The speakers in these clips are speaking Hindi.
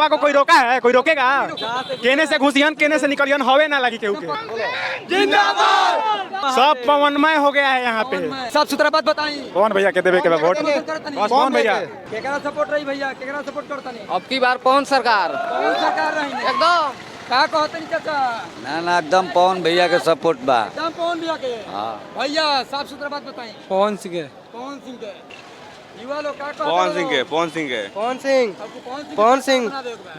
हवा को कोई रोका है? कोई रोकेगा? केने से घुसियन केने से निकलियन हवे ना लगी केहू के। जिंदाबाद। सब पवनमय हो गया है यहाँ पे। साफ सुथरा बात बताई। कौन भैया के देवे के वोट? कौन भैया केकरा सपोर्ट रही भैया? केकरा सपोर्ट करता नहीं? अब की बार कौन सरकार? कौन सरकार रही? एकदम का कहते नहीं चाचा? ना एकदम पवन भैया के सपोर्ट बा। एकदम पवन भैया के। हाँ। भैया साफ सुथरा बात बताई। पवन सिंह के। पवन सिंह के। युवा लोग का कहते? पवन सिंह के। पवन सिंह आपको पवन सिंह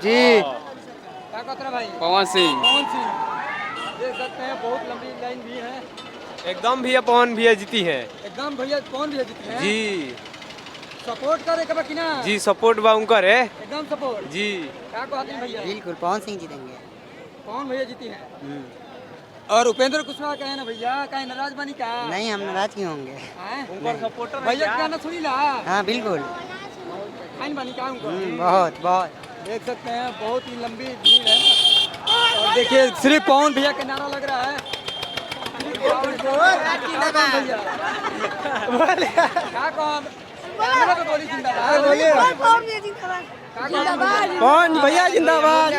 जी। क्या कहते भाई? पवन सिंह। पवन सिंह देख सकते हैं, बहुत लंबी लाइन भी है। एकदम भैया पवन भैया जीती है एकदम भैया पवन भैया जीते हैं जी। सपोर्ट करे के बाकी ना जी सपोर्ट बा उनकर है एकदम सपोर्ट जी। क्या कहते हैं भैया? बिल्कुल पवन सिंह जीतेंगे। कौन भैया जीती है? और उपेंद्र कुशवाहा का है ना भैया? कहीं नाराज बनी का? नहीं, हम नाराज क्यों होंगे? भैया का गाना सुनी ला? हाँ बिल्कुल। फाइन बनी का उनको? बहुत बहुत। देख सकते हैं, बहुत ही लंबी भीड़ है। और देखिए सिर्फ पवन भैया का नारा लग रहा है। क्या कौन बोली जिंदाबाद? कौन भैया जिंदाबाद।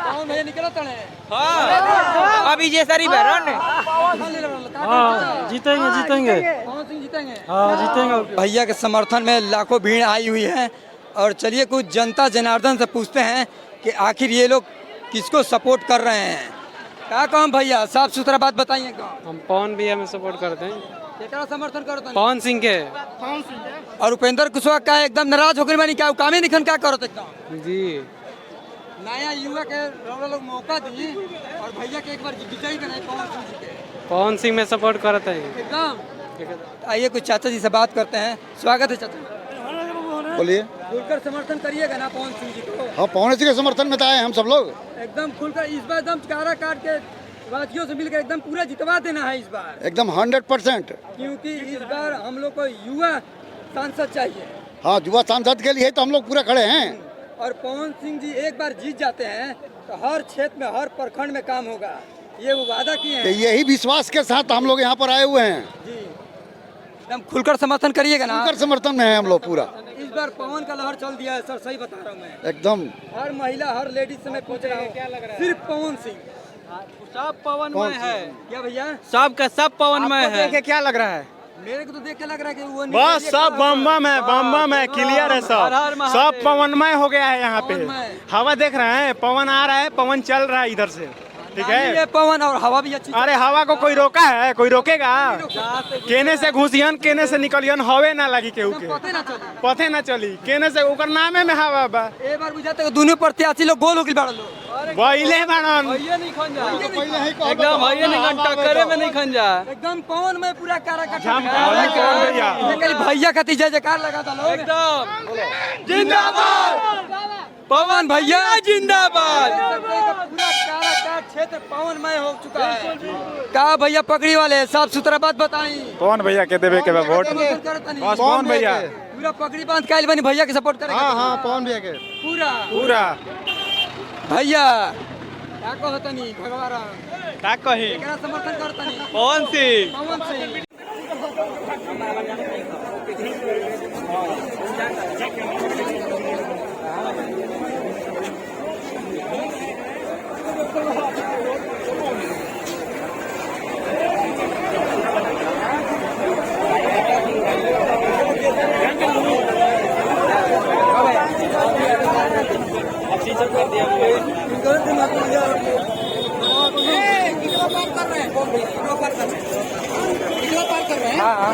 कौन भैया निकला तड़े? अभी जे सारी बहरन जीतेंगे जीतेंगे। कौन सिंह जीतेंगे? हाँ जीतेंगे। भैया के समर्थन में लाखों भीड़ आई हुई है। और चलिए कुछ जनता जनार्दन से पूछते हैं कि आखिर ये लोग किसको सपोर्ट कर रहे हैं। क्या काम भैया? साफ सुथरा बात बताइए। हम पवन भैया में सपोर्ट करते हैं। क्या समर्थन करते हैं? पवन सिंह के। और उपेंद्र कुशवाहा का एकदम नाराज होकर बनी क्या कामे निखन क्या करो एकदम जी। नया युवा के लोग मौका दी और भैया के एक बार विजयी बनाए पवन सिंह जी के। पवन सिंह में सपोर्ट करते हैं एकदम। आइए कुछ चाचा जी से बात करते हैं। स्वागत है चाचा। बोलिए। खुलकर समर्थन करिएगा ना पवन सिंह जी को? हाँ, पवन सिंह के समर्थन में तो आए हम सब लोग। एकदम खुलकर इस बार एकदम कारा काट के वासियों से मिलकर एकदम पूरा जितवा देना है इस बार। एकदम 100%। क्योंकि इस बार हम लोग को युवा सांसद चाहिए। हाँ, युवा सांसद के लिए तो हम लोग पूरे खड़े हैं। और पवन सिंह जी एक बार जीत जाते हैं तो हर क्षेत्र में हर प्रखंड में काम होगा, ये वो वादा किए हैं। यही विश्वास के साथ हम लोग यहाँ पर आए हुए हैं। जी एकदम खुलकर समर्थन करिएगा ना? खुलकर समर्थन में है हम लोग पूरा। इस बार पवन का लहर चल दिया है सर, सही बता रहा हूँ मैं। एकदम हर महिला हर लेडीज से मैं पूछ रहा हूँ, सिर्फ पवन सिंह। सब पवनमय है। क्या भैया? सब का सब पवनमय है। देख के क्या लग रहा है? मेरे को तो देख के लग रहा है कि वो बस सब बम है, बम है, क्लियर है सब पवनमय हो गया है यहाँ पे। हवा देख रहे हैं, पवन आ रहा है, पवन चल रहा है इधर से। ठीक है, ये पवन और हवा भी अच्छी। अरे हवा को कोई रोका है? कोई रोकेगा? केने से घुसियन केने से निकलियन हवे ना लगी केहू के। पथे ना चली केने से ओकर नामे में हवा बा। एक बार बुझाते दोनों प्रत्याशी लोग गोल होकर बाड़न लोग बइले बाड़न। एकदम भैया नहीं टक्करे में नहीं खन जा। एकदम पवन में पूरा कारा काटा। भैया का तीजा जयकार लगा था लोग। एकदम जिंदाबाद पवन भैया जिंदाबाद। पूरा कारा काट क्षेत्र पवनमय हो चुका है। कहा भैया पगड़ी वाले साफ सुथरा बात बताई। कौन भैया के देवे के वोट? कौन भैया? पूरा पगड़ी बांध कायल बनी भैया के सपोर्ट करेगा। हाँ, पवन भैया के पूरा भैया क्या कहता नहीं भगवान क्या कही? समर्थन करता नहीं पवन सिंह। पवन सिंह कर रहे हैं। हाँ,